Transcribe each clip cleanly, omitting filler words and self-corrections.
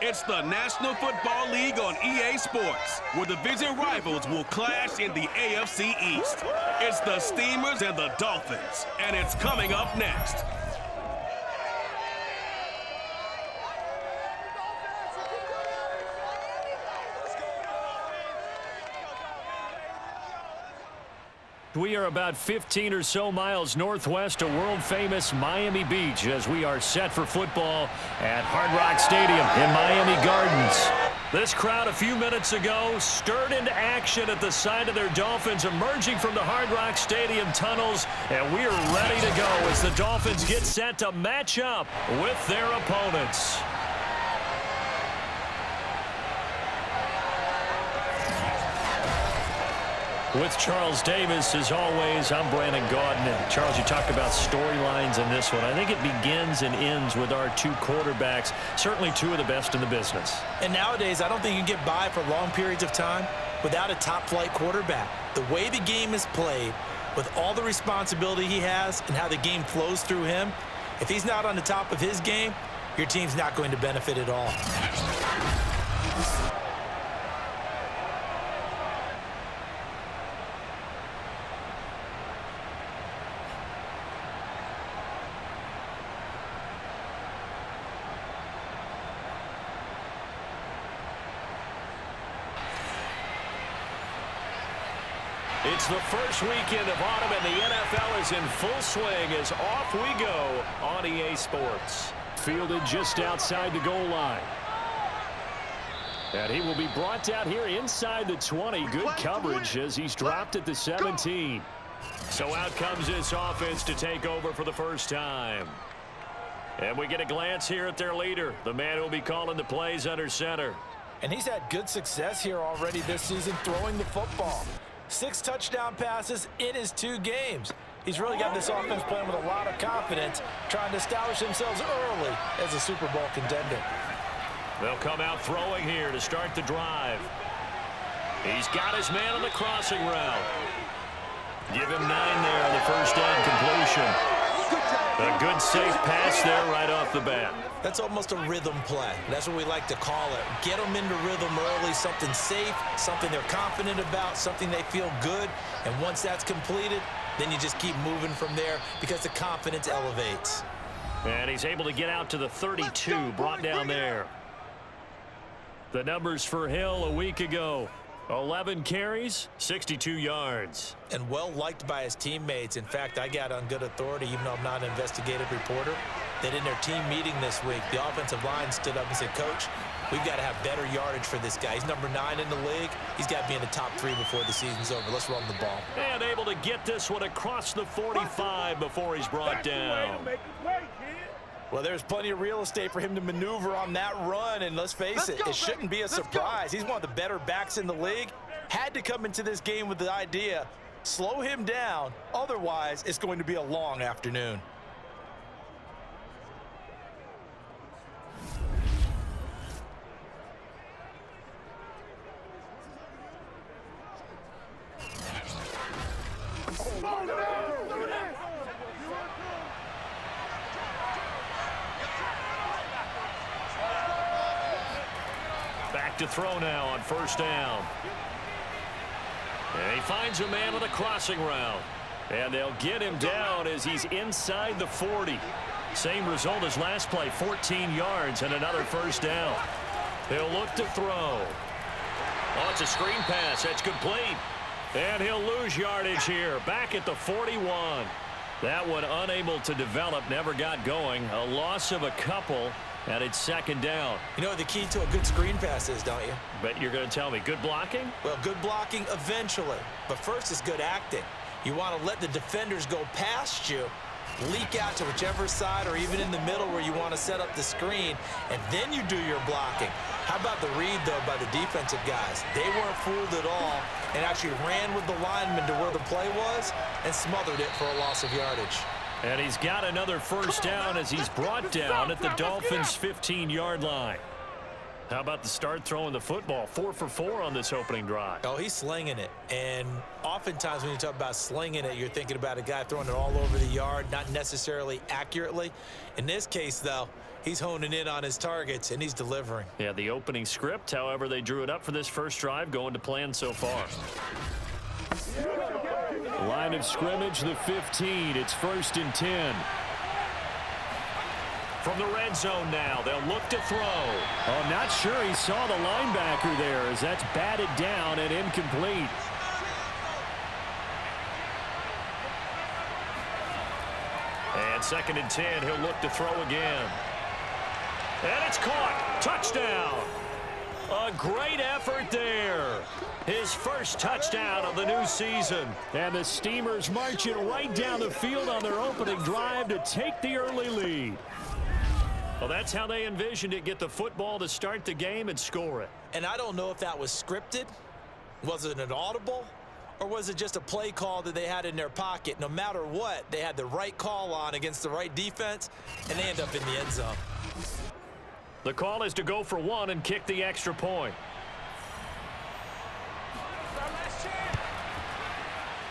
It's the National Football League on EA Sports, where division rivals will clash in the AFC East. It's the Steamers and the Dolphins, and it's coming up next. We are about 15 or so miles northwest of world-famous Miami Beach as we are set for football at Hard Rock Stadium in Miami Gardens. This crowd a few minutes ago stirred into action at the side of their Dolphins emerging from the Hard Rock Stadium tunnels, and we are ready to go as the Dolphins get set to match up with their opponents. With Charles Davis, as always, I'm Brandon Gaudin. And Charles, you talked about storylines in this one. I think it begins and ends with our two quarterbacks, certainly two of the best in the business. And nowadays, I don't think you can get by for long periods of time without a top-flight quarterback. The way the game is played, with all the responsibility he has and how the game flows through him, if he's not on the top of his game, your team's not going to benefit at all. It's the first weekend of autumn, and the NFL is in full swing as off we go on EA Sports. Fielded just outside the goal line. And he will be brought down here inside the 20. Good coverage as he's dropped at the 17. So out comes this offense to take over for the first time. And we get a glance here at their leader, the man who will be calling the plays under center. And he's had good success here already this season throwing the football. 6 touchdown passes in his 2 games. He's really got this offense playing with a lot of confidence, trying to establish themselves early as a Super Bowl contender. They'll come out throwing here to start the drive. He's got his man on the crossing route. Give him 9 there on the first down completion. A good safe pass there right off the bat. That's almost a rhythm play. That's what we like to call it. Get them into rhythm early, something safe, something they're confident about, something they feel good. And once that's completed, then you just keep moving from there because the confidence elevates. And he's able to get out to the 32, brought down there. The numbers for Hill a week ago. 11 carries, 62 yards. And well-liked by his teammates. In fact, I got on good authority, even though I'm not an investigative reporter, that in their team meeting this week, the offensive line stood up and said, Coach, we've got to have better yardage for this guy. He's number 9 in the league. He's got to be in the top 3 before the season's over. Let's run the ball. And able to get this one across the 45 before he's brought down. Well, there's plenty of real estate for him to maneuver on that run, and let's face it, it shouldn't be a surprise. He's one of the better backs in the league. Had to come into this game with the idea, slow him down, otherwise it's going to be a long afternoon. Back to throw now on first down. And he finds a man with a crossing route. And they'll get him down as he's inside the 40. Same result as last play, 14 yards and another first down. He'll look to throw. Oh, it's a screen pass. That's complete. And he'll lose yardage here. Back at the 41. That one unable to develop, never got going. A loss of a couple. And it's second down. You know what the key to a good screen pass is, don't you? Bet you're going to tell me. Good blocking? Well, good blocking eventually. But first is good acting. You want to let the defenders go past you, leak out to whichever side or even in the middle where you want to set up the screen, and then you do your blocking. How about the read, though, by the defensive guys? They weren't fooled at all and actually ran with the lineman to where the play was and smothered it for a loss of yardage. And he's got another first down as he's brought down at the Dolphins' 15-yard line. How about the start throwing the football? 4 for 4 on this opening drive. Oh, he's slinging it. And oftentimes when you talk about slinging it, you're thinking about a guy throwing it all over the yard, not necessarily accurately. In this case, though, he's honing in on his targets, and he's delivering. Yeah, the opening script, however, they drew it up for this first drive, going to plan so far. Line of scrimmage, the 15. It's 1st and 10. From the red zone now, they'll look to throw. Oh, I'm not sure he saw the linebacker there as that's batted down and incomplete. And 2nd and 10, he'll look to throw again. And it's caught. Touchdown. A great effort there. His first touchdown of the new season. And the Steamers marching right down the field on their opening drive to take the early lead. Well, that's how they envisioned it, get the football to start the game and score it. And I don't know if that was scripted. Was it an audible? Or was it just a play call that they had in their pocket? No matter what, they had the right call on against the right defense, and they end up in the end zone. The call is to go for 1 and kick the extra point.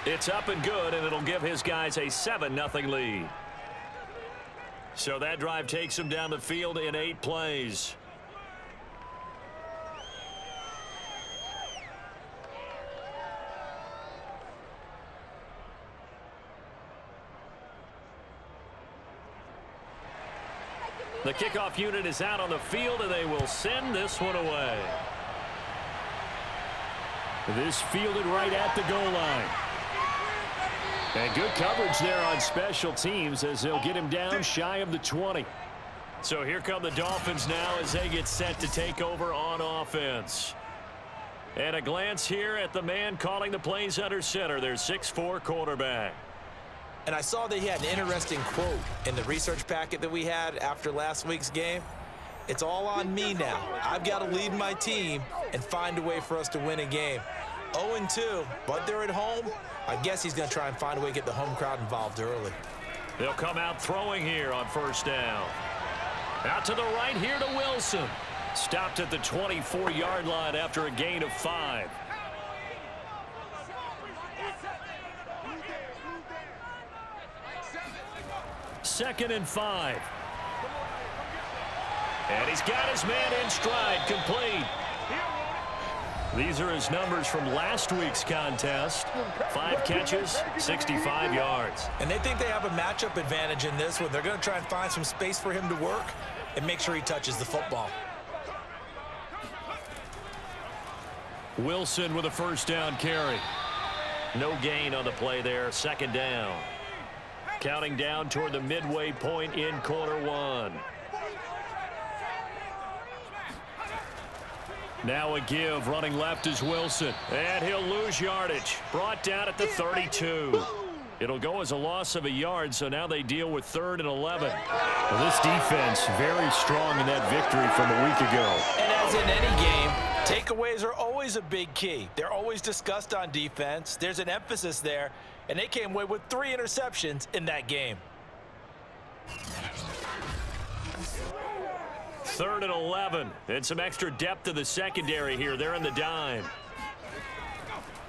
It's up and good, and it'll give his guys a 7-0 lead. So that drive takes him down the field in 8 plays. The kickoff unit is out on the field, and they will send this one away. This fielded right at the goal line. And good coverage there on special teams as they'll get him down shy of the 20. So here come the Dolphins now as they get set to take over on offense. And a glance here at the man calling the plays under center, their 6'4" quarterback. And I saw that he had an interesting quote in the research packet that we had after last week's game. It's all on me now. I've got to lead my team and find a way for us to win a game. 0-2, but they're at home. I guess he's going to try and find a way to get the home crowd involved early. They'll come out throwing here on 1st down. Out to the right here to Wilson. Stopped at the 24-yard line after a gain of 5. Second and 5. And he's got his man in stride, complete. These are his numbers from last week's contest. 5 catches, 65 yards. And they think they have a matchup advantage in this one. They're going to try and find some space for him to work and make sure he touches the football. Wilson with a 1st down carry. No gain on the play there, 2nd down. Counting down toward the midway point in quarter 1. Now a give, running left is Wilson. And he'll lose yardage. Brought down at the 32. It'll go as a loss of a yard, so now they deal with 3rd and 11. Well, this defense very strong in that victory from a week ago. And as in any game, takeaways are always a big key. They're always discussed on defense. There's an emphasis there, and they came away with 3 interceptions in that game. 3rd and 11. And some extra depth to the secondary here. They're in the dime.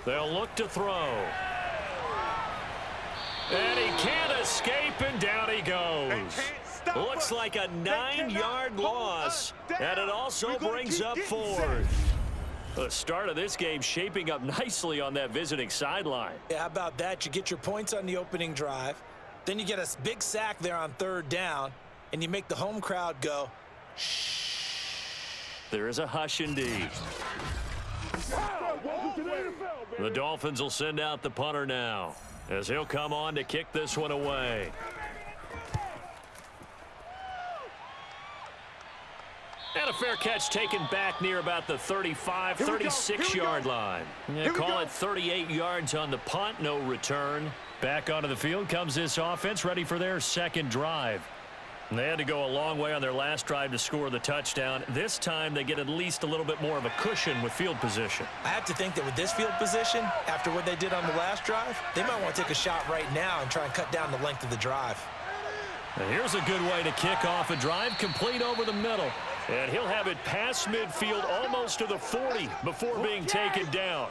They'll look to throw. And he can't escape, and down he goes. Looks like a 9-yard loss, and it also brings up 4th. The start of this game shaping up nicely on that visiting sideline. Yeah, how about that? You get your points on the opening drive, then you get a big sack there on 3rd down, and you make the home crowd go, shh. There is a hush indeed. The Dolphins will send out the punter now, as he'll come on to kick this one away. And a fair catch taken back near about the 35, 36-yard line. Call it 38 yards on the punt, no return. Back onto the field comes this offense, ready for their 2nd drive. And they had to go a long way on their last drive to score the touchdown. This time they get at least a little bit more of a cushion with field position. I have to think that with this field position, after what they did on the last drive, they might want to take a shot right now and try and cut down the length of the drive. And here's a good way to kick off a drive, complete over the middle. And he'll have it past midfield almost to the 40 before being taken down.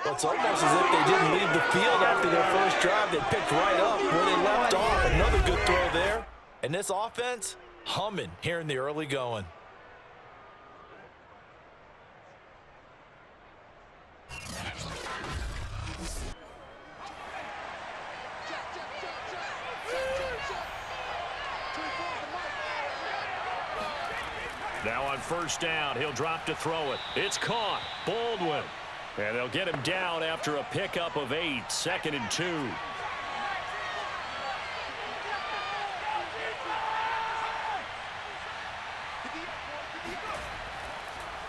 Well, it's almost as if they didn't leave the field after their first drive. They picked right up where they left off. Another good throw there. And this offense, humming here in the early going. Now on first down, he'll drop to throw it. It's caught. Baldwin. And they'll get him down after a pickup of 8, 2nd and 2.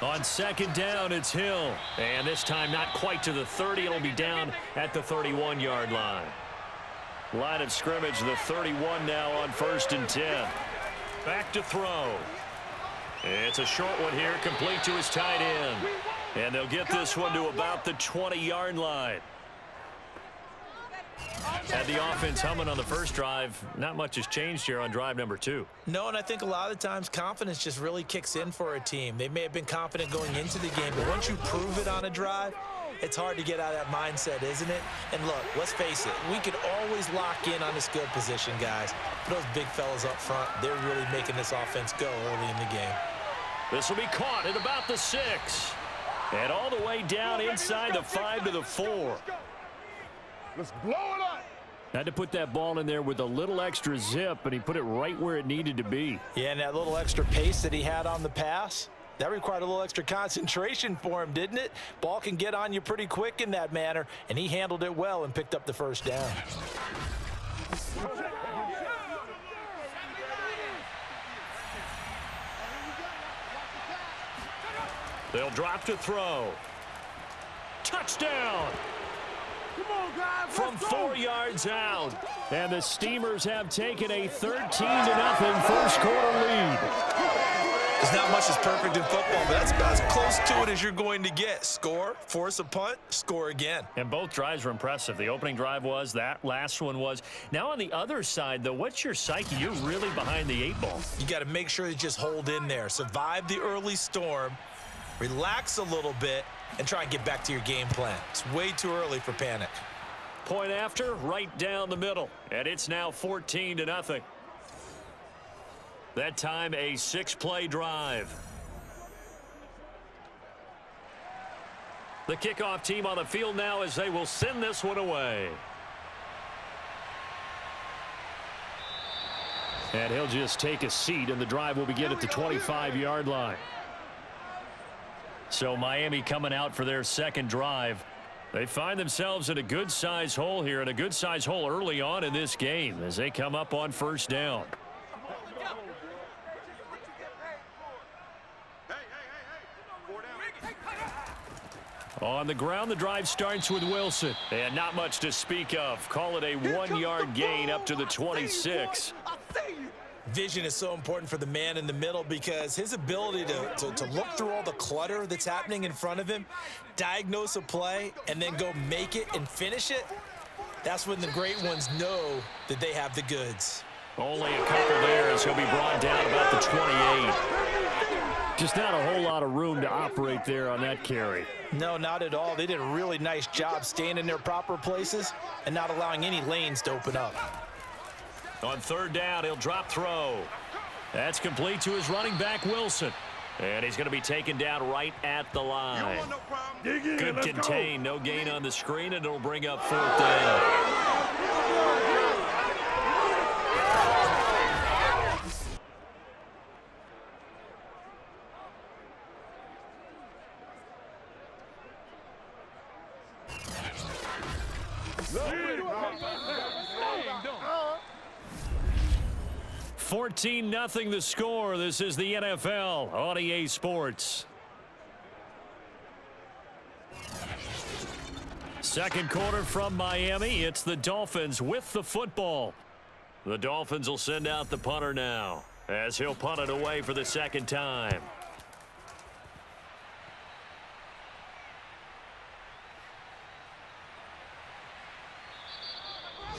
On second down, it's Hill. And this time not quite to the 30. It'll be down at the 31-yard line. Line of scrimmage, the 31 now on 1st and 10. Back to throw. It's a short one here, complete to his tight end. And they'll get this one to about the 20-yard line. Had the offense humming on the first drive. Not much has changed here on drive number 2. No, and I think a lot of the times confidence just really kicks in for a team. They may have been confident going into the game, but once you prove it on a drive, it's hard to get out of that mindset, isn't it? And look, let's face it, we could always lock in on this good position, guys. But those big fellas up front, they're really making this offense go early in the game. This will be caught at about the 6. And all the way down inside the 5 to the 4. Let's blow it up. Had to put that ball in there with a little extra zip, and he put it right where it needed to be. Yeah, and that little extra pace that he had on the pass, that required a little extra concentration for him, didn't it? Ball can get on you pretty quick in that manner, and he handled it well and picked up the first down. They'll drop to throw. Touchdown! Come on, guys. From 4 yards out. And the Steamers have taken a 13-0 first quarter lead. There's not much that's perfect in football, but that's about as close to it as you're going to get. Score, force a punt, score again. And both drives were impressive. The opening drive was, that last one was. Now on the other side, though, what's your psyche? You're really behind the 8 ball. You got to make sure you just hold in there. Survive the early storm, relax a little bit, and try and get back to your game plan. It's way too early for panic. Point after, right down the middle. And it's now 14-0. That time a 6-play drive. The kickoff team on the field now as they will send this one away. And he'll just take a seat, and the drive will begin at the 25-yard line. So Miami coming out for their second drive. They find themselves in a good-sized hole here, and a good-sized hole early on in this game as they come up on first down. On the ground, the drive starts with Wilson. And not much to speak of. Call it a 1-yard gain up to the 26. Vision is so important for the man in the middle because his ability to look through all the clutter that's happening in front of him, diagnose a play, and then go make it and finish it, that's when the great ones know that they have the goods. Only a couple there as he'll be brought down about the 28. Just not a whole lot of room to operate there on that carry. No, not at all. They did a really nice job staying in their proper places and not allowing any lanes to open up. On third down, he'll drop throw. That's complete to his running back, Wilson. And he's going to be taken down right at the line. Good contain, no gain on the screen, and it'll bring up 4th down. No. 14-0 the score. This is the NFL on EA Sports. Second quarter from Miami. It's the Dolphins with the football. The Dolphins will send out the punter now as he'll punt it away for the second time.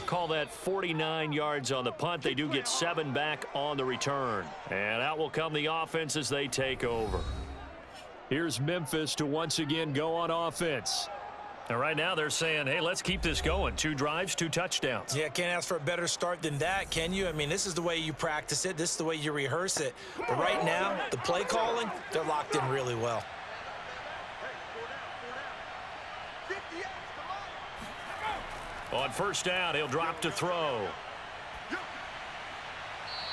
call that 49 yards on the punt. They do get 7 back on the return. And out will come the offense as they take over. Here's Memphis to once again go on offense. And right now they're saying, hey, let's keep this going. 2 drives, 2 touchdowns. Yeah, can't ask for a better start than that, can you? I mean, this is the way you practice it. This is the way you rehearse it. But right now, the play calling, they're locked in really well. On first down, he'll drop to throw.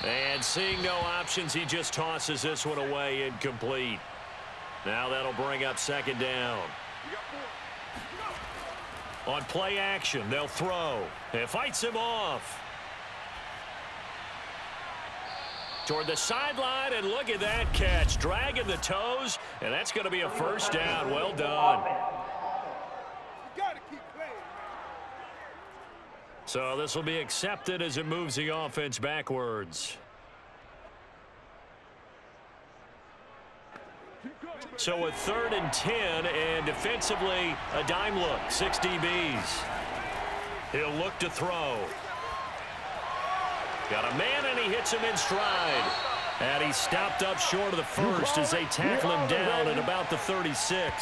And seeing no options, he just tosses this one away incomplete. Now that'll bring up second down. On play action, they'll throw. It fights him off. Toward the sideline, and look at that catch. Dragging the toes, and that's going to be a first down. Well done. So this will be accepted as it moves the offense backwards. So a 3rd and 10, and defensively a dime look, 6 DBs. He'll look to throw. Got a man, and he hits him in stride. And he's stopped up short of the first as they tackle him down at about the 36.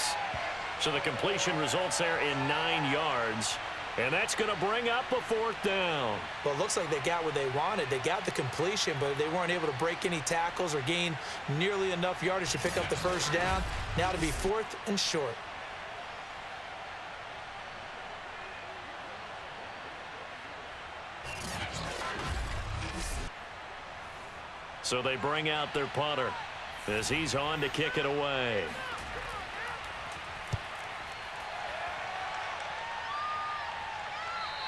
So the completion results there in 9 yards. And that's going to bring up a 4th down. Well, it looks like they got what they wanted. They got the completion, but they weren't able to break any tackles or gain nearly enough yardage to pick up the first down. Now to be 4th and short. So they bring out their punter as he's on to kick it away.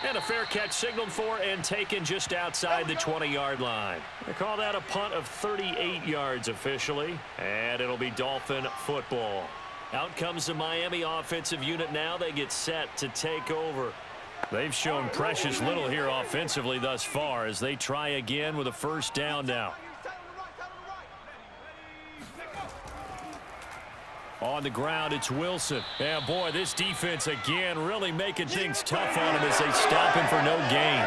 And a fair catch signaled for and taken just outside the 20-yard line. They call that a punt of 38 yards officially, and it'll be Dolphin football. Out comes the Miami offensive unit now. They get set to take over. They've shown precious little here offensively thus far as they try again with a first down now. On the ground, it's Wilson. And boy, this defense again really making things tough on him as they stop him for no gain.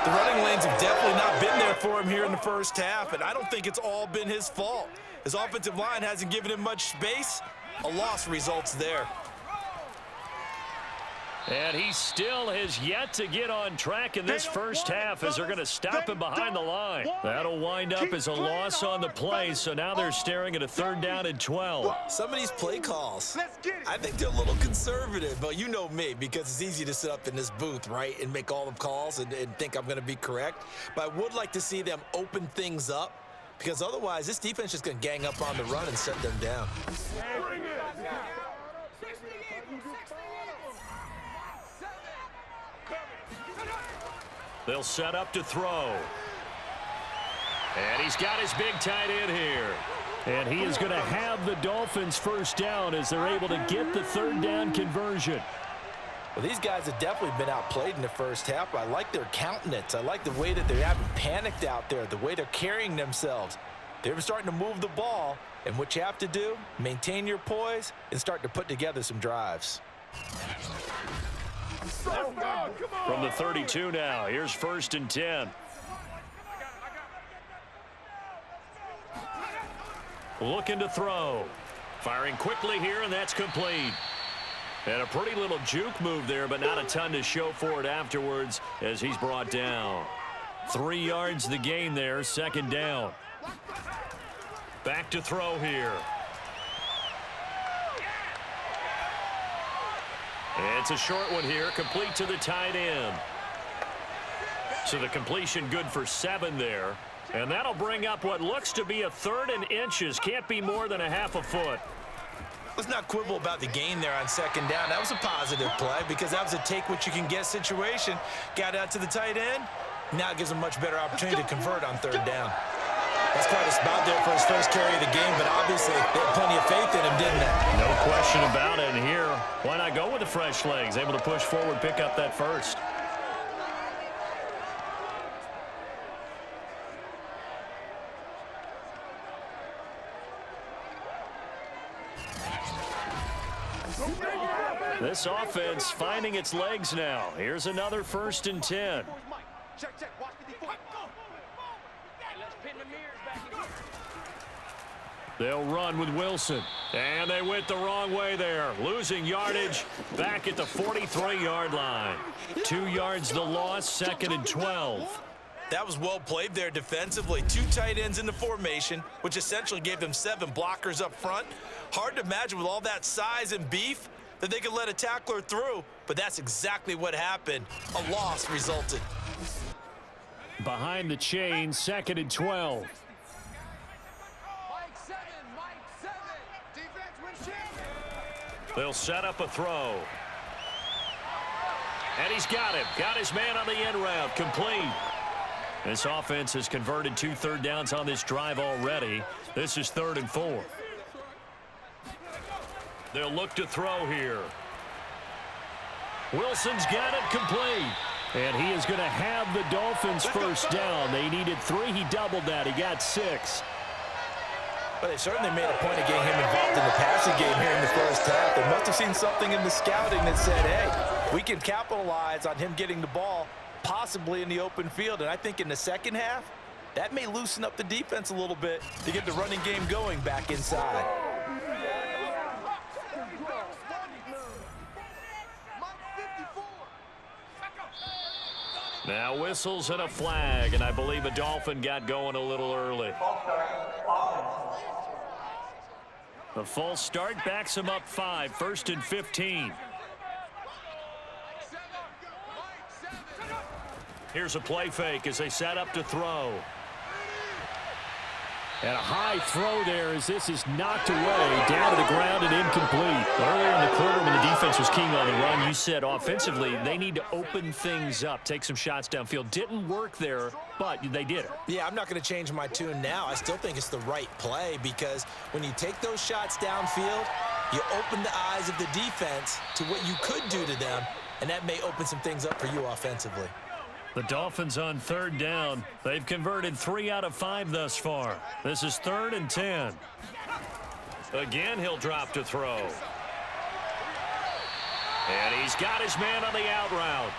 The running lanes have definitely not been there for him here in the first half, and I don't think it's all been his fault. His offensive line hasn't given him much space. A loss results there. And he still has yet to get on track in this first half as they're going to stop him behind the line. That'll wind up as a loss on the play, so now they're staring at a 3rd down and 12. Some of these play calls, I think they're a little conservative, but you know me, because it's easy to sit up in this booth, right, and make all the calls and think I'm going to be correct. But I would like to see them open things up, because otherwise this defense is going to gang up on the run and set them down. They'll set up to throw. And he's got his big tight end here. And he is going to have the Dolphins first down as they're able to get the 3rd down conversion. Well, these guys have definitely been outplayed in the first half. I like their countenance. I like the way that they haven't panicked out there, the way they're carrying themselves. They're starting to move the ball, and what you have to do, maintain your poise and start to put together some drives. From the 32 now, here's 1st and 10. Looking to throw. Firing quickly here, and that's complete. And a pretty little juke move there, but not a ton to show for it afterwards as he's brought down. 3 yards the gain there, 2nd down. Back to throw here. It's a short one here, complete to the tight end. So the completion good for 7 there. And that'll bring up what looks to be a 3rd and inches. Can't be more than a half a foot. Let's not quibble about the gain there on 2nd down. That was a positive play because that was a take-what-you-can-get situation. Got out to the tight end. Now it gives him a much better opportunity to convert on 3rd down. That's quite a spot there for his first carry of the game, but obviously they had plenty of faith in him, didn't they? No question about it. And here, why not go with the fresh legs? Able to push forward, pick up that first. This offense finding its legs now. Here's another 1st and 10. Check, check. Watch 54. They'll run with Wilson. And they went the wrong way there. Losing yardage back at the 43-yard line. 2 yards the loss, 2nd and 12. That was well played there defensively. 2 tight ends in the formation, which essentially gave them 7 blockers up front. Hard to imagine with all that size and beef that they could let a tackler through, but that's exactly what happened. A loss resulted. Behind the chain, 2nd and 12. They'll set up a throw. And he's got him. Got his man on the end route. Complete. This offense has converted 2 third downs on this drive already. This is 3rd and 4. They'll look to throw here. Wilson's got it complete. And he is going to have the Dolphins first down. They needed 3. He doubled that. He got 6. But they certainly made a point of getting him involved in the passing game here in the first half. They must have seen something in the scouting that said, hey, we can capitalize on him getting the ball possibly in the open field. And I think in the second half, that may loosen up the defense a little bit to get the running game going back inside. Now whistles and a flag, and I believe a Dolphin got going a little early. The false start backs him up 5, 1st and 15. Here's a play fake as they set up to throw. And a high throw there as this is knocked away, down to the ground and incomplete. Earlier in the quarter when the defense was keen on the run, you said offensively they need to open things up, take some shots downfield. Didn't work there, but they did it. Yeah, I'm not going to change my tune now. I still think it's the right play because when you take those shots downfield, you open the eyes of the defense to what you could do to them, and that may open some things up for you offensively. The Dolphins on 3rd down. They've converted 3 out of 5 thus far. This is 3rd and 10. Again, he'll drop to throw. And he's got his man on the out route.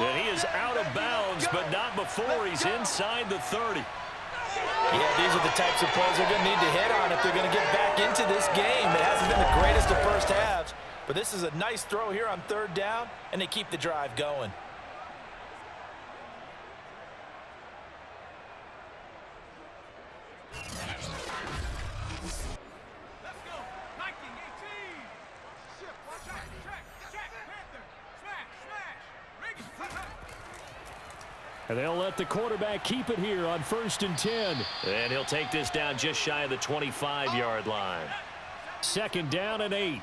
And he is out of bounds, but not before he's inside the 30. Yeah, these are the types of plays they're going to need to hit on if they're going to get back into this game. It hasn't been the greatest of first halves, but this is a nice throw here on 3rd down, and they keep the drive going. And they'll let the quarterback keep it here on 1st and 10. And he'll take this down just shy of the 25-yard line. 2nd down and 8.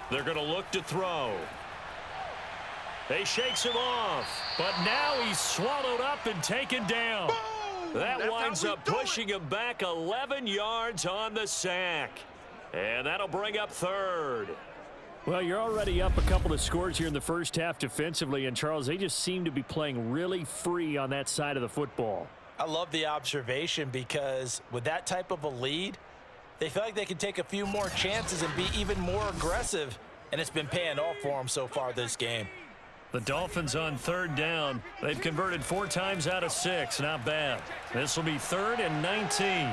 They're going to look to throw. They shakes him off, but now he's swallowed up and taken down. That winds up pushing him back 11 yards on the sack. And that'll bring up 3rd. Well, you're already up a couple of scores here in the first half defensively, and Charles, they just seem to be playing really free on that side of the football. I love the observation because with that type of a lead, they feel like they can take a few more chances and be even more aggressive, and it's been paying off for them so far this game. The Dolphins on 3rd down. They've converted 4 times out of 6. Not bad. This will be 3rd and 19.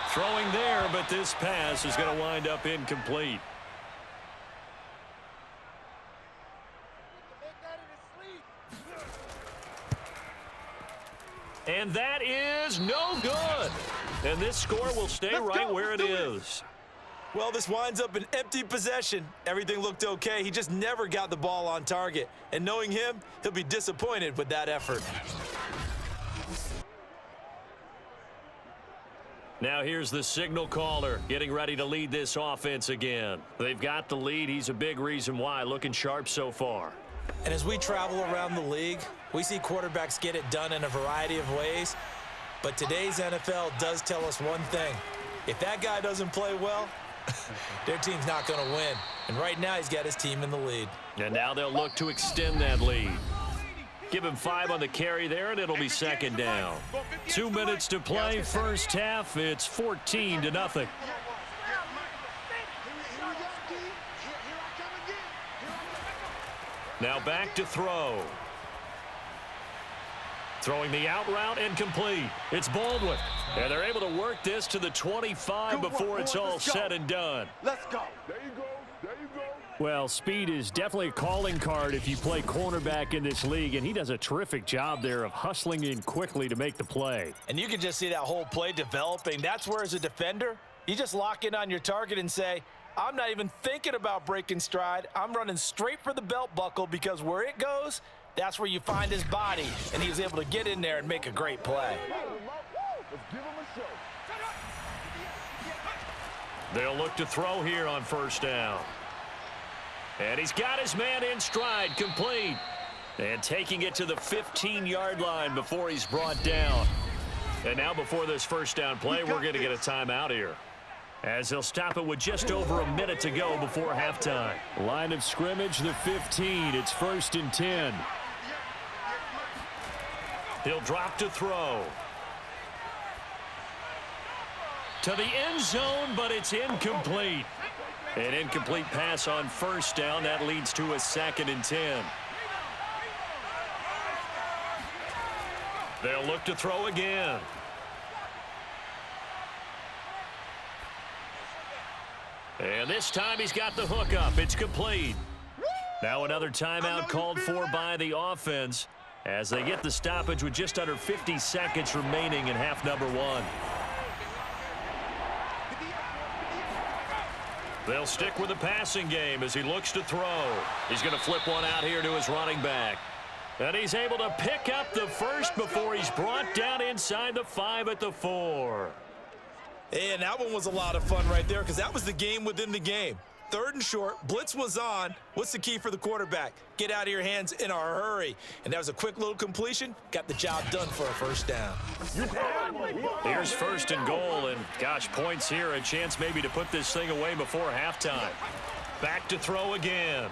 Throwing there, but this pass is going to wind up incomplete. And that is no good. And this score will stay right where it is. Well, this winds up an empty possession. Everything looked okay. He just never got the ball on target. And knowing him, he'll be disappointed with that effort. Now here's the signal caller getting ready to lead this offense again. They've got the lead. He's a big reason why. Looking sharp so far. And as we travel around the league, we see quarterbacks get it done in a variety of ways. But today's NFL does tell us one thing. If that guy doesn't play well, their team's not going to win. And right now he's got his team in the lead. And now they'll look to extend that lead. Give him 5 on the carry there, and it'll be second down. 2 minutes to play, first half. It's 14-0. Now back to throw. Throwing the out route incomplete. It's Baldwin. And they're able to work this to the 25 before it's all said and done. Let's go. There you go. There you go. Well, speed is definitely a calling card if you play cornerback in this league, and he does a terrific job there of hustling in quickly to make the play. And you can just see that whole play developing. That's where, as a defender, you just lock in on your target and say, I'm not even thinking about breaking stride. I'm running straight for the belt buckle, because where it goes, that's where you find his body. And he was able to get in there and make a great play. They'll look to throw here on first down. And he's got his man in stride, complete. And taking it to the 15-yard line before he's brought down. And now before this first down play, we're going to get a timeout here, as they'll stop it with just over a minute to go before halftime. Line of scrimmage, the 15. It's 1st and 10. He'll drop to throw. To the end zone, but it's incomplete. An incomplete pass on first down. That leads to a 2nd and 10. They'll look to throw again. And this time he's got the hook up. It's complete. Now another timeout called for by the offense as they get the stoppage with just under 50 seconds remaining in half number 1. They'll stick with the passing game as he looks to throw. He's going to flip one out here to his running back. And he's able to pick up the first before he's brought down inside the 5 at the 4. And that one was a lot of fun right there, because that was the game within the game. 3rd and short, blitz was on. What's the key for the quarterback? Get out of your hands in a hurry. And that was a quick little completion. Got the job done for a first down. Here's 1st and goal, and gosh, points here, a chance maybe to put this thing away before halftime. Back to throw again.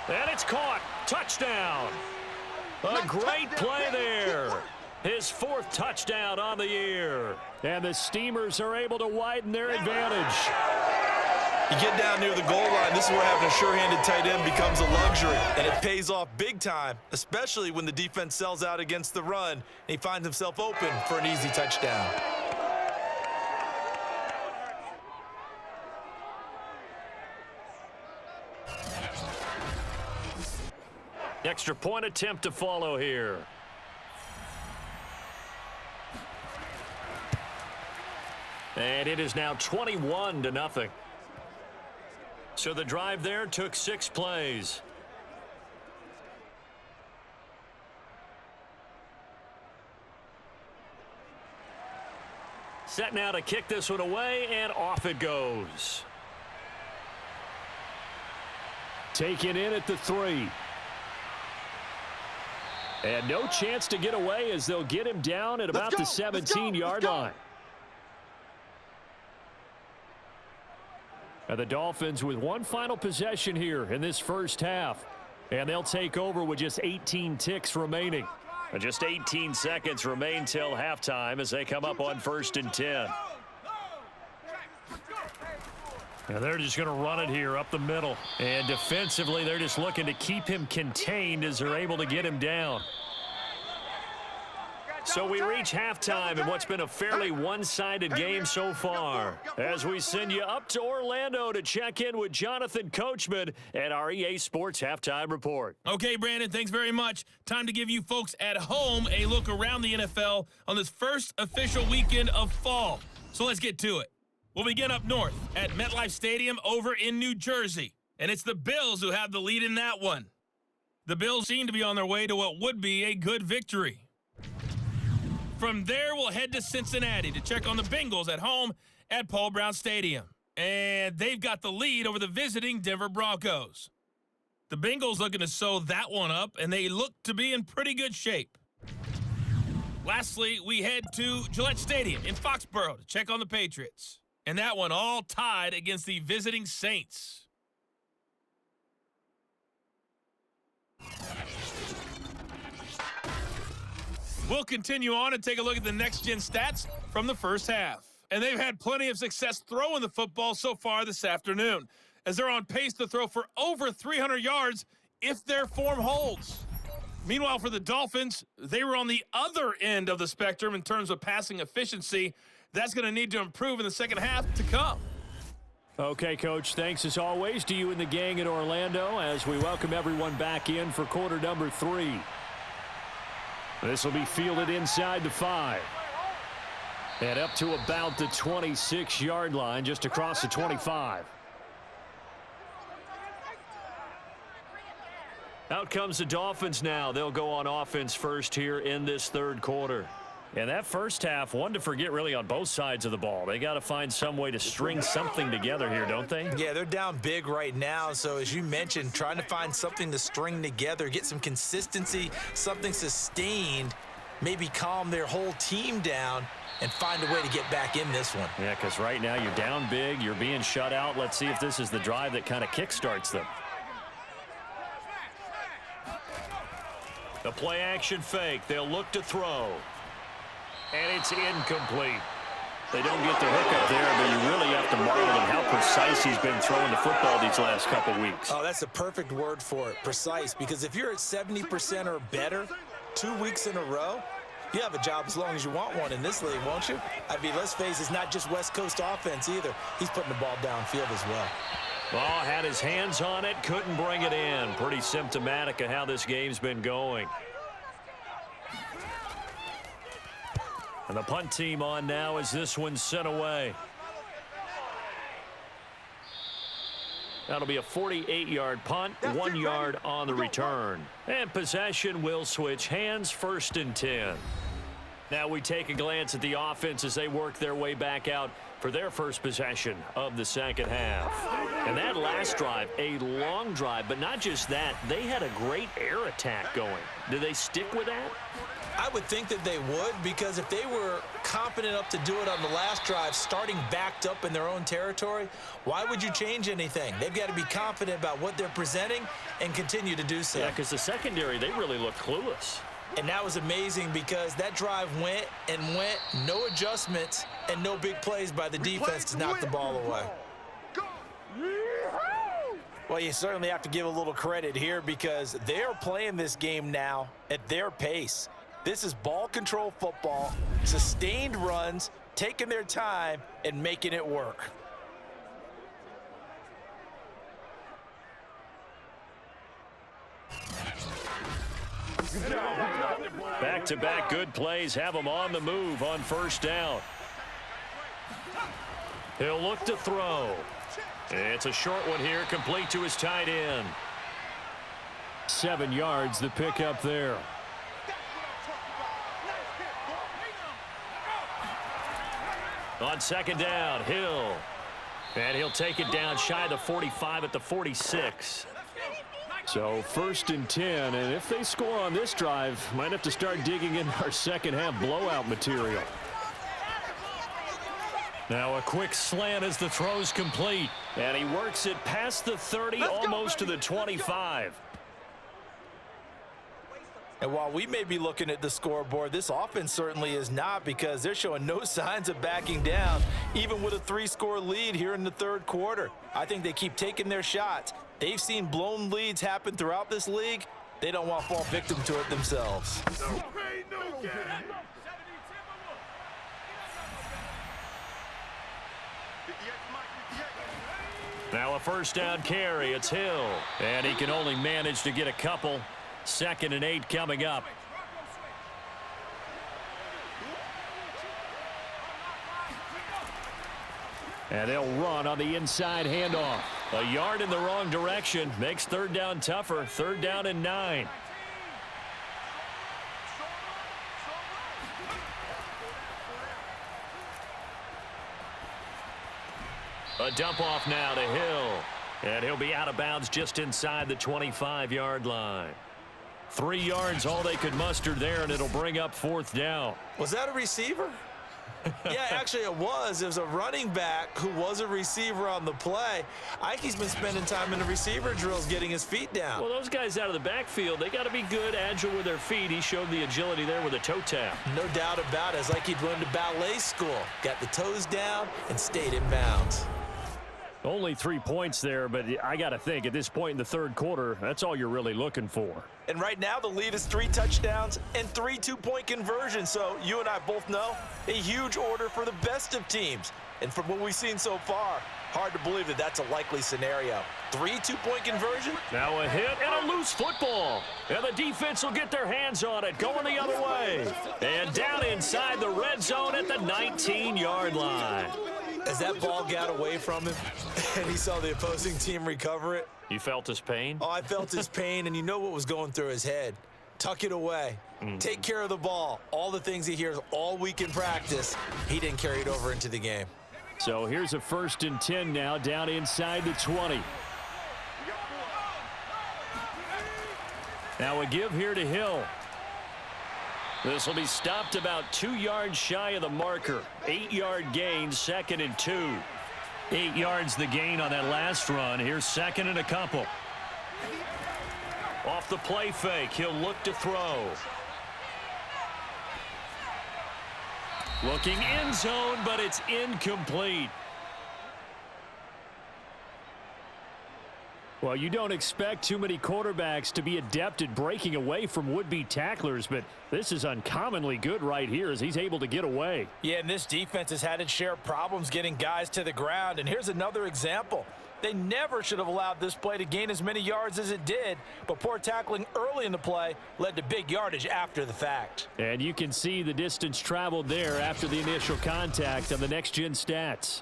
And it's caught. Touchdown. A great play there. His 4th touchdown on the year. And the Steamers are able to widen their advantage. You get down near the goal line, this is where having a sure-handed tight end becomes a luxury. And it pays off big time, especially when the defense sells out against the run and he finds himself open for an easy touchdown. Extra point attempt to follow here. And it is now 21-0. So the drive there took 6 plays. Set now to kick this one away, and off it goes. Taken in at the 3. And no chance to get away as they'll get him down at about the 17-yard line. And the Dolphins with one final possession here in this first half. And they'll take over with just 18 ticks remaining. And just 18 seconds remain till halftime as they come up on 1st and 10. And they're just going to run it here up the middle. And defensively, they're just looking to keep him contained as they're able to get him down. So we reach halftime in what's been a fairly one-sided game so far, as we send you up to Orlando to check in with Jonathan Coachman and our EA Sports Halftime Report. Okay, Brandon, thanks very much. Time to give you folks at home a look around the NFL on this first official weekend of fall. So let's get to it. We'll begin up north at MetLife Stadium over in New Jersey, and it's the Bills who have the lead in that one. The Bills seem to be on their way to what would be a good victory. From there, we'll head to Cincinnati to check on the Bengals at home at Paul Brown Stadium. And they've got the lead over the visiting Denver Broncos. The Bengals looking to sew that one up, and they look to be in pretty good shape. Lastly, we head to Gillette Stadium in Foxborough to check on the Patriots. And that one all tied against the visiting Saints. We'll continue on and take a look at the next-gen stats from the first half. And they've had plenty of success throwing the football so far this afternoon, as they're on pace to throw for over 300 yards if their form holds. Meanwhile, for the Dolphins, they were on the other end of the spectrum in terms of passing efficiency. That's going to need to improve in the second half to come. Okay, Coach, thanks as always to you and the gang in Orlando as we welcome everyone back in for quarter number 3. This will be fielded inside the 5. And up to about the 26-yard line, just across the 25. Out comes the Dolphins now. They'll go on offense first here in this third quarter. And that first half, one to forget really on both sides of the ball. They got to find some way to string something together here, don't they? Yeah, they're down big right now. So as you mentioned, trying to find something to string together, get some consistency, something sustained, maybe calm their whole team down and find a way to get back in this one. Yeah, because right now you're down big, you're being shut out. Let's see if this is the drive that kind of kickstarts them. The play action fake. They'll look to throw. And it's incomplete. They don't get the hook up there, but you really have to marvel at how precise he's been throwing the football these last couple weeks. Oh, that's a perfect word for it, precise, because if you're at 70% or better 2 weeks in a row, you have a job as long as you want one in this league, won't you? I mean, let's face it, it's not just West Coast offense either. He's putting the ball downfield as well. Oh, had his hands on it, couldn't bring it in. Pretty symptomatic of how this game's been going. And the punt team on now as this one's sent away. That'll be a 48-yard punt, 1 yard on the return. And possession will switch hands, 1st and 10. Now we take a glance at the offense as they work their way back out for their first possession of the second half. And that last drive, a long drive, but not just that, they had a great air attack going. Do they stick with that? I would think that they would, because if they were confident enough to do it on the last drive, starting backed up in their own territory, why would you change anything? They've got to be confident about what they're presenting and continue to do so. Yeah, because the secondary, they really looked clueless. And that was amazing because that drive went and went, no adjustments, and no big plays by the defense to knock the ball away. Well, you certainly have to give a little credit here because they're playing this game now at their pace. This is ball control football, sustained runs, taking their time, and making it work. Back-to-back good plays have them on the move on first down. He'll look to throw. It's a short one here, complete to his tight end. 7 yards, the pickup there. On second down, Hill. And he'll take it down shy of the 45 at the 46. So 1st and 10, and if they score on this drive, might have to start digging in our second half blowout material. Now a quick slant as the throw's complete. And he works it past the 30, almost to the 25. And while we may be looking at the scoreboard, this offense certainly is not, because they're showing no signs of backing down, even with a 3-score lead here in the third quarter. I think they keep taking their shots. They've seen blown leads happen throughout this league. They don't want to fall victim to it themselves. Now a first down carry. It's Hill. And he can only manage to get a couple. 2nd and 8 coming up. And they'll run on the inside handoff. A yard in the wrong direction. Makes third down tougher. 3rd down and 9. A dump off now to Hill. And he'll be out of bounds just inside the 25-yard line. 3 yards all they could muster there, and it'll bring up 4th down. Was that a receiver? Yeah, actually it was. It was a running back who was a receiver on the play. Ike's been spending time in the receiver drills getting his feet down. Well, those guys out of the backfield, they got to be good, agile with their feet. He showed the agility there with a toe tap. No doubt about it. It's like he'd learned to ballet school. Got the toes down and stayed in bounds. Only 3 points there, but I got to think at this point in the third quarter, that's all you're really looking for. And right now the lead is 3 touchdowns and 3 two-point conversions. So you and I both know a huge order for the best of teams. And from what we've seen so far, hard to believe that that's a likely scenario. 3 two-point conversion. Now a hit and a loose football. And the defense will get their hands on it, going the other way. And down inside the red zone at the 19-yard line. As that ball got away from him and he saw the opposing team recover it. You felt his pain? Oh, I felt his pain, and you know what was going through his head. Tuck it away. Take care of the ball. All the things he hears all week in practice, he didn't carry it over into the game. So here's a 1st and 10 now, down inside the 20. Now a give here to Hill. This will be stopped about 2 yards shy of the marker. 8-yard gain, 2nd and 2. 8 yards the gain on that last run. Here's 2nd and a couple. Off the play fake, he'll look to throw. Looking end zone, but it's incomplete. Well, you don't expect too many quarterbacks to be adept at breaking away from would-be tacklers, but this is uncommonly good right here as he's able to get away. Yeah, and this defense has had its share of problems getting guys to the ground. And here's another example. They never should have allowed this play to gain as many yards as it did, but poor tackling early in the play led to big yardage after the fact. And you can see the distance traveled there after the initial contact on the next-gen stats.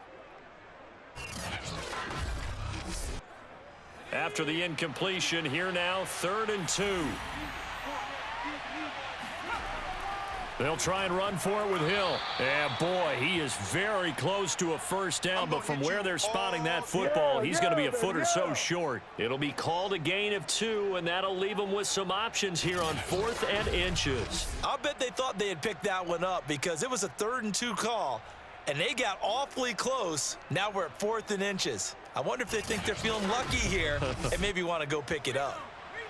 After the incompletion, here now, 3rd and 2. They'll try and run for it with Hill. And boy, he is very close to a first down, but from where they're spotting that football, he's going to be a foot or so short. It'll be called a gain of 2, and that'll leave them with some options here on 4th and inches. I'll bet they thought they had picked that one up because it was a 3rd and 2 call, and they got awfully close. Now we're at 4th and inches. I wonder if they think they're feeling lucky here and maybe want to go pick it up.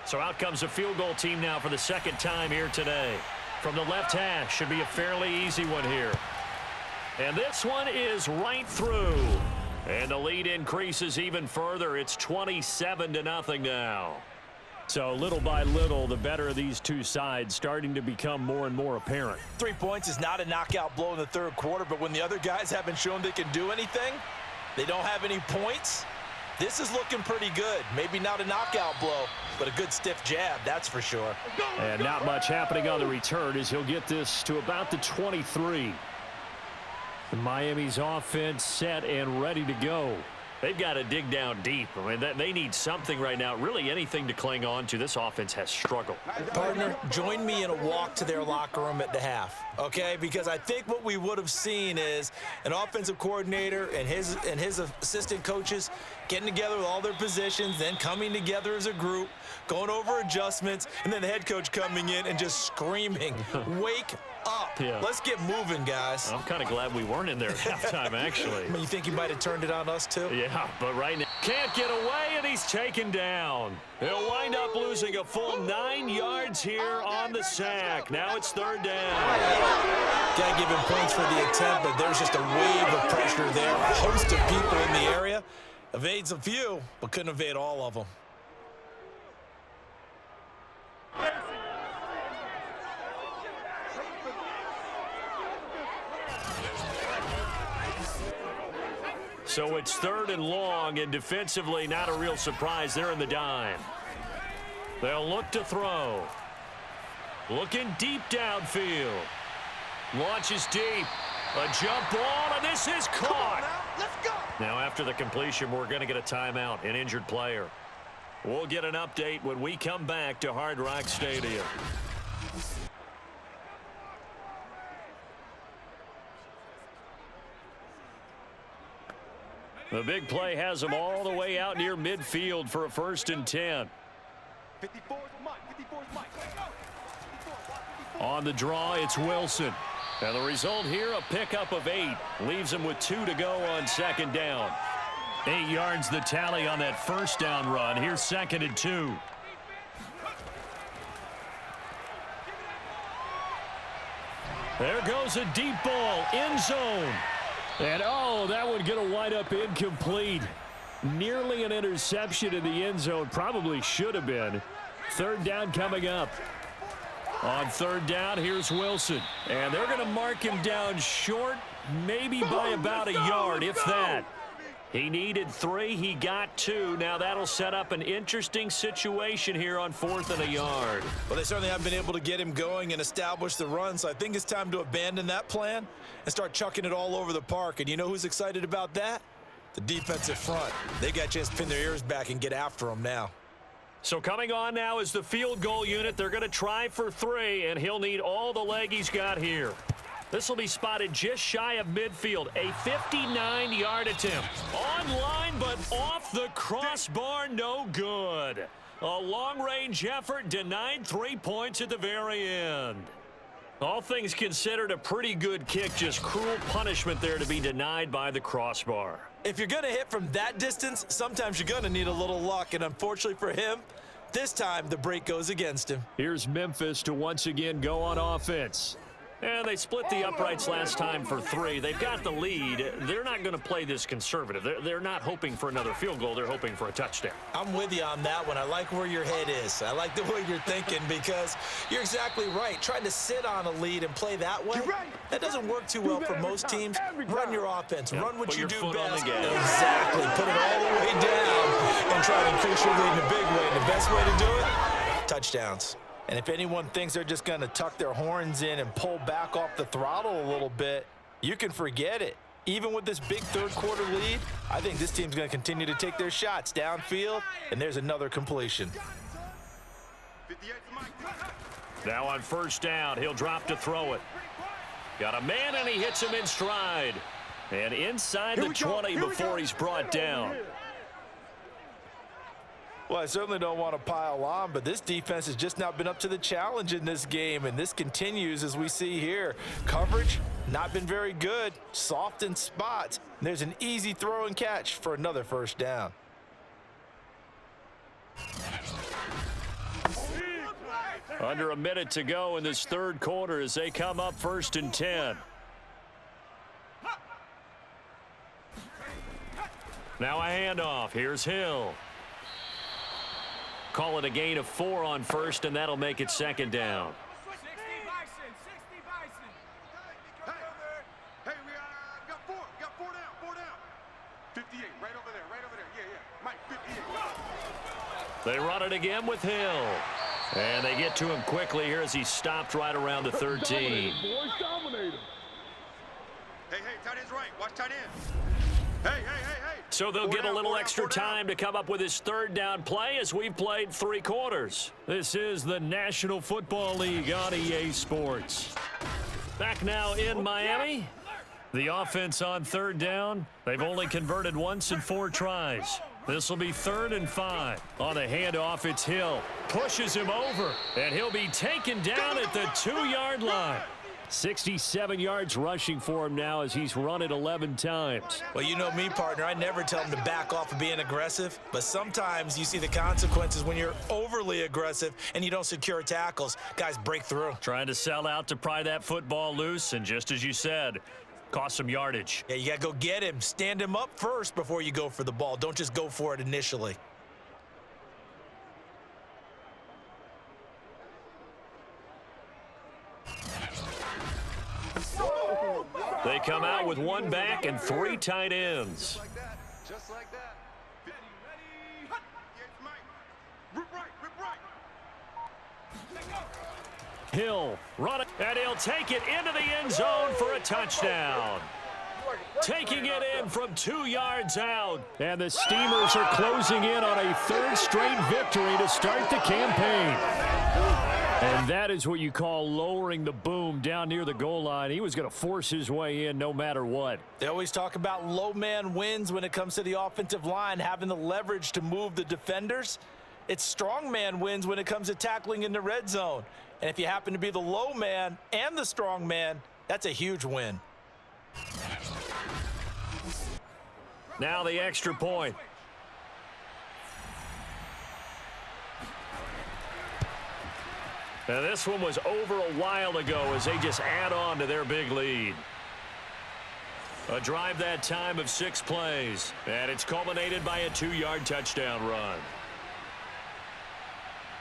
So out comes a field goal team now for the 2nd time here today. From the left hash, should be a fairly easy one here. And this one is right through. And the lead increases even further. It's 27-0 now. So little by little, the better of these two sides starting to become more and more apparent. 3 points is not a knockout blow in the third quarter, but when the other guys haven't shown they can do anything, they don't have any points, this is looking pretty good. Maybe not a knockout blow, but a good stiff jab, that's for sure. And not much happening on the return as he'll get this to about the 23. Miami's offense set and ready to go. They've got to dig down deep. I mean, they need something right now, really anything to cling on to. This offense has struggled. Partner, join me in a walk to their locker room at the half, okay? Because I think what we would have seen is an offensive coordinator and his assistant coaches getting together with all their positions, then coming together as a group, going over adjustments, and then the head coach coming in and just screaming, wake up. Yeah. Let's get moving, guys. I'm kind of glad we weren't in there at halftime, actually. I mean, you think he might have turned it on us, too? Yeah, but right now, can't get away, and he's taken down. He'll wind up losing a full 9 yards here on the sack. Now it's 3rd down. Gotta give him points for the attempt, but there's just a wave of pressure there. A host of people in the area. Evades a few, but couldn't evade all of them. So it's 3rd and long, and defensively not a real surprise. They're in the dime. They'll look to throw. Looking deep downfield. Launches deep. A jump ball, and this is caught. Now after the completion, we're going to get a timeout, an injured player. We'll get an update when we come back to Hard Rock Stadium. The big play has them all the way out near midfield for a 1st and 10. On the draw, it's Wilson. And the result here, a pickup of 8. Leaves him with 2 to go on second down. 8 yards the tally on that first down run. Here's 2nd and 2. There goes a deep ball, end zone. And, oh, that one going to wind up incomplete. Nearly an interception in the end zone. Probably should have been. 3rd down coming up. On 3rd down, here's Wilson. And they're going to mark him down short, maybe by about a yard, if that. He needed 3. He got 2. Now that'll set up an interesting situation here on 4th and a yard. Well, they certainly haven't been able to get him going and establish the run, so I think it's time to abandon that plan and start chucking it all over the park. And you know who's excited about that? The defensive front. They got a chance to pin their ears back and get after him now. So coming on now is the field goal unit. They're going to try for 3, and he'll need all the leg he's got here. This will be spotted just shy of midfield. A 59-yard attempt. On line, but off the crossbar, no good. A long-range effort denied 3 points at the very end. All things considered, a pretty good kick. Just cruel punishment there to be denied by the crossbar. If you're going to hit from that distance, sometimes you're going to need a little luck. And unfortunately for him, this time the break goes against him. Here's Memphis to once again go on offense. And they split the uprights last time for 3. They've got the lead. They're not going to play this conservative. They're not hoping for another field goal. They're hoping for a touchdown. I'm with you on that one. I like where your head is. I like the way you're thinking because you're exactly right. Trying to sit on a lead and play that way, that doesn't work too well for most teams. Run your offense. Run what you do best. Exactly. Put it all the way down and try to increase your lead in a big way. And the best way to do it, touchdowns. And if anyone thinks they're just going to tuck their horns in and pull back off the throttle a little bit, you can forget it. Even with this big third-quarter lead, I think this team's going to continue to take their shots downfield, and there's another completion. Now on 1st down, he'll drop to throw it. Got a man, and he hits him in stride. And inside the 20 before he's brought down. Well, I certainly don't want to pile on, but this defense has just not been up to the challenge in this game, and this continues as we see here. Coverage, not been very good, soft in spots. There's an easy throw and catch for another 1st down. Under a minute to go in this 3rd quarter as they come up 1st and 10. Now a handoff. Here's Hill. Call it a gain of 4 on 1st, and that'll make it 2nd down. Hey, we got 4 down. 58, right over there. Yeah. Mike, 58. They run it again with Hill. And they get to him quickly here as he's stopped right around the 13. Dominate him. Hey, tight end's right. Watch tight end. Hey. So they'll get a little extra time to come up with his 3rd down play as we've played 3 quarters. This is the National Football League on EA Sports. Back now in Miami. The offense on 3rd down. They've only converted once in 4 tries. This will be 3rd and 5. On the handoff, it's Hill. Pushes him over, and he'll be taken down at the 2-yard line. 67 yards rushing for him now as he's run it 11 times. Well, you know me, partner. I never tell him to back off of being aggressive, but sometimes you see the consequences when you're overly aggressive and you don't secure tackles. Guys break through. Trying to sell out to pry that football loose, and just as you said, cost some yardage. Yeah, you got to go get him. Stand him up first before you go for the ball. Don't just go for it initially. They come out with 1 back and 3 tight ends. Just like that. Ready. Rip right. Hill, run it, and he'll take it into the end zone for a touchdown. Taking it in from 2 yards out. And the Steamers are closing in on a 3rd straight victory to start the campaign. And that is what you call lowering the boom down near the goal line. He was going to force his way in no matter what. They always talk about low man wins when it comes to the offensive line, having the leverage to move the defenders. It's strong man wins when it comes to tackling in the red zone. And if you happen to be the low man and the strong man, That's a huge win. Now the extra point. Now this one was over a while ago as they just add on to their big lead. A drive that time of 6 plays, and it's culminated by a 2-yard touchdown run.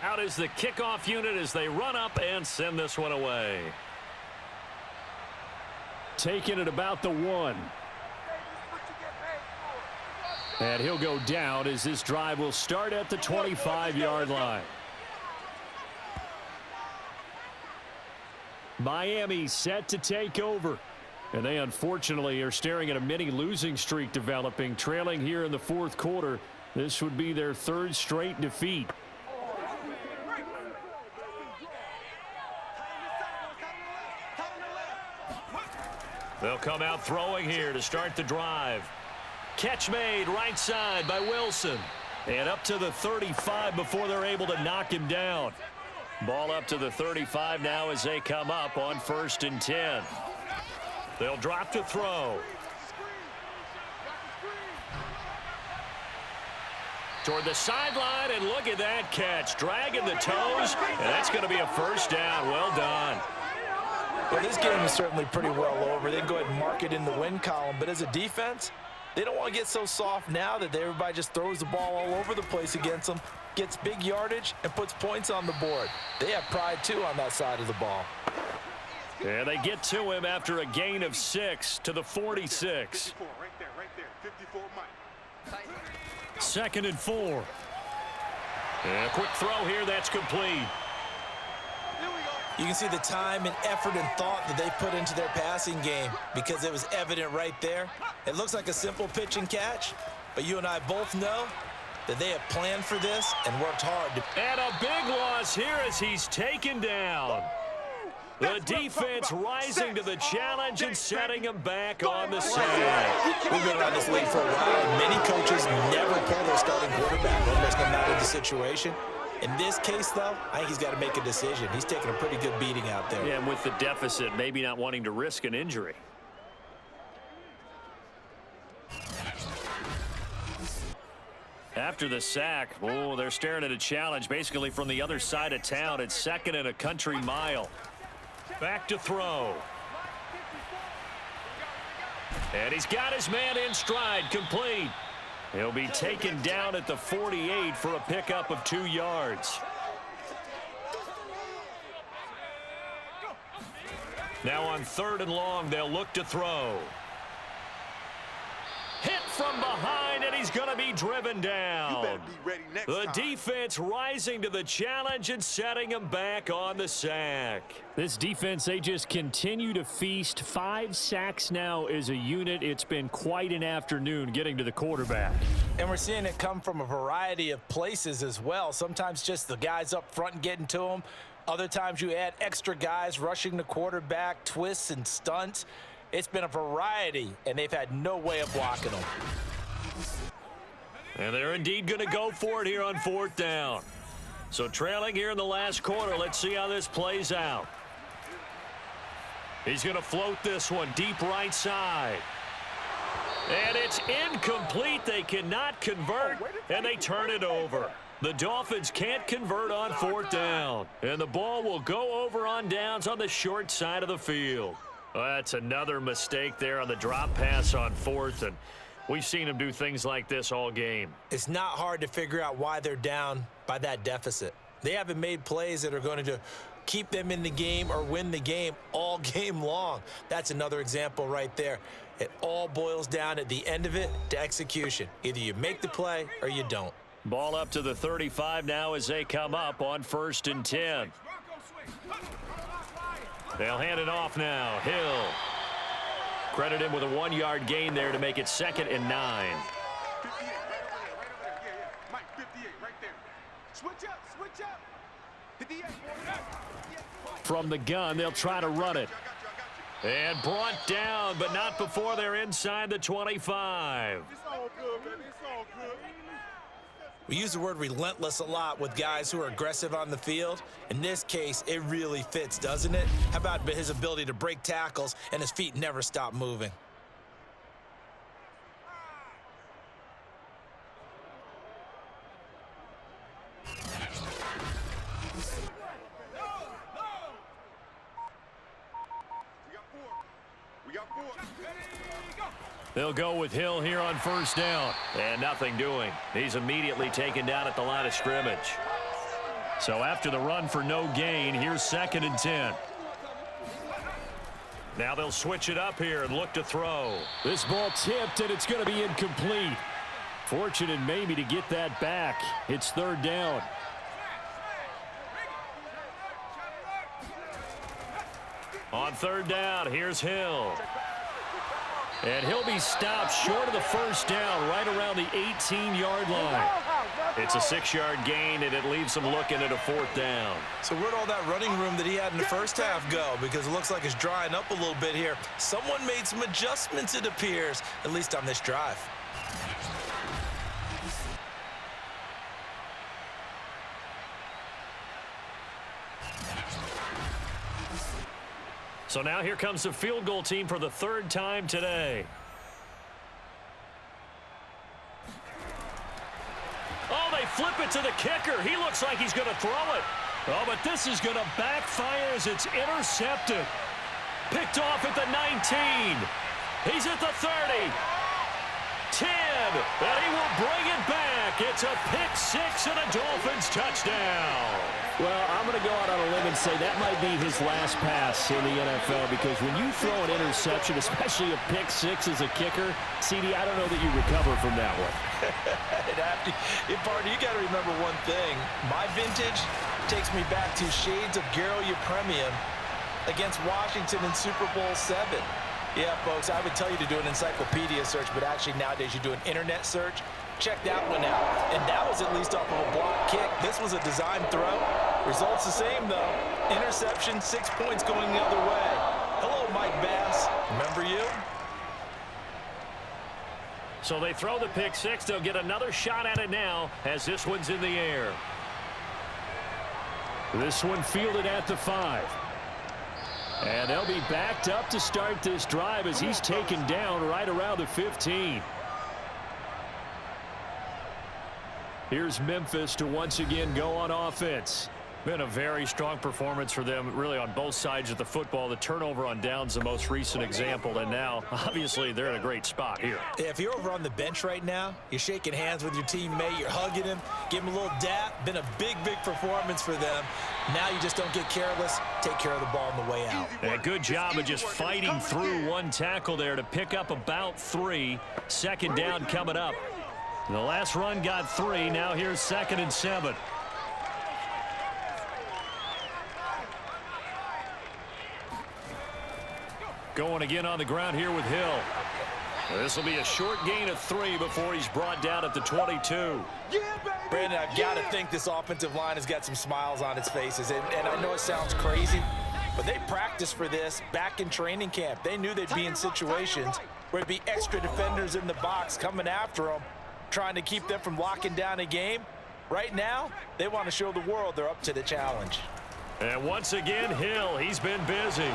Out is the kickoff unit as they run up and send this one away. Taking it about the 1. And he'll go down as this drive will start at the 25-yard line. Miami set to take over. And they unfortunately are staring at a mini losing streak developing, trailing here in the 4th quarter. This would be their 3rd straight defeat. They'll come out throwing here to start the drive. Catch made right side by Wilson. And up to the 35 before they're able to knock him down. Ball up to the 35 now as they come up on 1st and 10. They'll drop to throw. Toward the sideline, and look at that catch. Dragging the toes, and that's going to be a 1st down. Well done. Well, this game is certainly pretty well over. They can go ahead and mark it in the win column. But as a defense, they don't want to get so soft now that everybody just throws the ball all over the place against them, gets big yardage, and puts points on the board. They have pride, too, on that side of the ball. And they get to him after a gain of 6 to the 46. Right there. 54, Mike. 2nd and 4. And a quick throw here, that's complete. You can see the time and effort and thought that they put into their passing game because it was evident right there. It looks like a simple pitch and catch, but you and I both know that they have planned for this and worked hard. And a big loss here as he's taken down. The defense rising to the challenge and setting him back on the side. We've been around this league for a while. Many coaches never pull their starting quarterback, almost no matter the situation. In this case, though, I think he's got to make a decision. He's taking a pretty good beating out there. Yeah, and with the deficit, maybe not wanting to risk an injury. After the sack, oh, they're staring at a challenge basically from the other side of town. It's 2nd and a country mile. Back to throw. And he's got his man in stride, complete. He'll be taken down at the 48 for a pickup of 2 yards. Now on 3rd and long, they'll look to throw. Hit from behind, and he's going to be driven down. You better be ready next The time. defense rising to the challenge and setting him back on the sack. This defense, they just continue to feast. 5 sacks now as a unit. It's been quite an afternoon getting to the quarterback. And we're seeing it come from a variety of places as well. Sometimes just the guys up front and getting to them. Other times you add extra guys rushing the quarterback, twists and stunts. It's been a variety, and they've had no way of blocking them. And they're indeed going to go for it here on 4th down. So trailing here in the last quarter, let's see how this plays out. He's going to float this one deep right side. And it's incomplete. They cannot convert, and they turn it over. The Dolphins can't convert on 4th down, and the ball will go over on downs on the short side of the field. Well, that's another mistake there on the drop pass on 4th, and we've seen him do things like this all game. It's not hard to figure out why they're down by that deficit. They haven't made plays that are going to keep them in the game or win the game all game long. That's another example right there. It all boils down at the end of it to execution. Either you make the play or you don't. Ball up to the 35 now as they come up on 1st and 10. They'll hand it off now. Hill. Credit him with a 1-yard gain there to make it 2nd and 9. 58, right over there. Yeah. Mike, 58, right there. Switch up. 58. From the gun, they'll try to run it. And brought down, but not before they're inside the 25. It's all good, baby. It's all good. We use the word relentless a lot with guys who are aggressive on the field. In this case, it really fits, doesn't it? How about his ability to break tackles and his feet never stop moving? We got four. They'll go with Hill here on first down. And nothing doing. He's immediately taken down at the line of scrimmage. So after the run for no gain, here's 2nd and 10. Now they'll switch it up here and look to throw. This ball tipped, and it's going to be incomplete. Fortunate maybe to get that back. It's 3rd down. On 3rd down, here's Hill. And he'll be stopped short of the first down right around the 18-yard line. It's a 6-yard gain, and it leaves him looking at a 4th down. So where'd all that running room that he had in the first half go? Because it looks like it's drying up a little bit here. Someone made some adjustments, it appears, at least on this drive. So now here comes the field goal team for the 3rd time today. Oh, they flip it to the kicker. He looks like he's going to throw it. Oh, but this is going to backfire as it's intercepted. Picked off at the 19. He's at the 30. 10. And he will bring it back. It's a pick 6 and a Dolphins touchdown. Well, I'm going to go out on a limb and say that might be his last pass in the NFL, because when you throw an interception, especially a pick 6 as a kicker, CD, I don't know that you recover from that one. Partner, you got to remember one thing. My vintage takes me back to shades of Garo Yepremian against Washington in Super Bowl 7. Yeah, folks, I would tell you to do an encyclopedia search, but actually nowadays you do an internet search. Check that one out. And that was at least off of a block kick. This was a design throw. Results the same, though. Interception, 6 points going the other way. Hello, Mike Bass. Remember you? So they throw the pick 6. They'll get another shot at it now as this one's in the air. This one fielded at the 5. And they'll be backed up to start this drive as he's taken down right around the 15. Here's Memphis to once again go on offense. Been a very strong performance for them, really, on both sides of the football. The turnover on downs, the most recent example, and now, obviously, they're in a great spot here. If you're over on the bench right now, you're shaking hands with your teammate, you're hugging him, give him a little dap. Been a big, big performance for them. Now you just don't get careless. Take care of the ball on the way out. A good job of just fighting through one tackle there to pick up about 3. 2nd down coming up. The last run got 3. Now here's 2nd and 7. Going again on the ground here with Hill. This will be a short gain of 3 before he's brought down at the 22. Brandon, I've got to think this offensive line has got some smiles on its faces. And I know it sounds crazy, but they practiced for this back in training camp. They knew they'd be in situations where it'd be extra defenders in the box coming after them, trying to keep them from locking down a game. Right now, they want to show the world they're up to the challenge. And once again, Hill, he's been busy.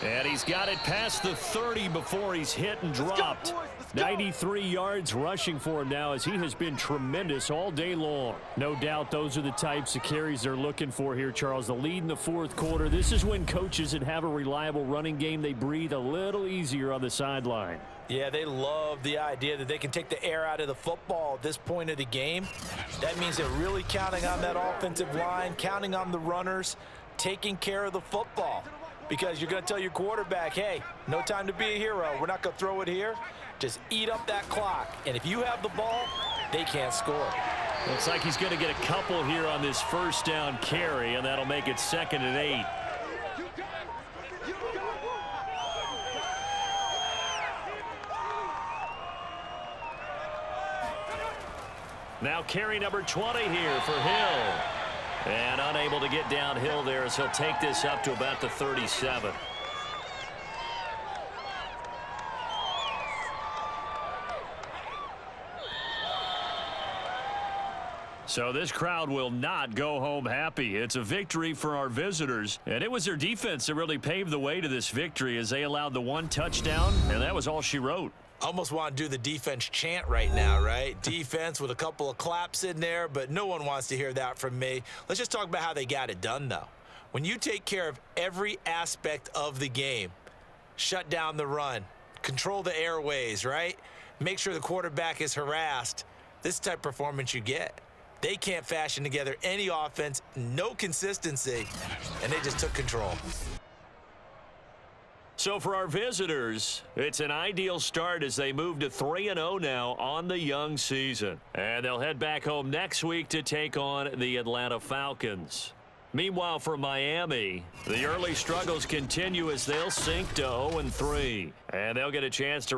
And he's got it past the 30 before he's hit and dropped. 93 yards rushing for him now, as he has been tremendous all day long. No doubt those are the types of carries they're looking for here, Charles. The lead in the 4th quarter. This is when coaches that have a reliable running game, they breathe a little easier on the sideline. Yeah, they love the idea that they can take the air out of the football at this point of the game. That means they're really counting on that offensive line, counting on the runners, taking care of the football. Because you're going to tell your quarterback, hey, no time to be a hero. We're not going to throw it here. Just eat up that clock. And if you have the ball, they can't score. Looks like he's going to get a couple here on this first down carry, and that'll make it 2nd and 8. Now carry number 20 here for Hill. And unable to get downhill there as he'll take this up to about the 37. So this crowd will not go home happy. It's a victory for our visitors, and it was their defense that really paved the way to this victory as they allowed the 1 touchdown, and that was all she wrote. Almost want to do the defense chant right now, right? Defense with a couple of claps in there, but no one wants to hear that from me. Let's just talk about how they got it done, though. When you take care of every aspect of the game, shut down the run, control the airways, right? Make sure the quarterback is harassed. This type of performance you get. They can't fashion together any offense, no consistency, and they just took control. So for our visitors, it's an ideal start as they move to 3-0 now on the young season. And they'll head back home next week to take on the Atlanta Falcons. Meanwhile, for Miami, the early struggles continue as they'll sink to 0-3. And they'll get a chance to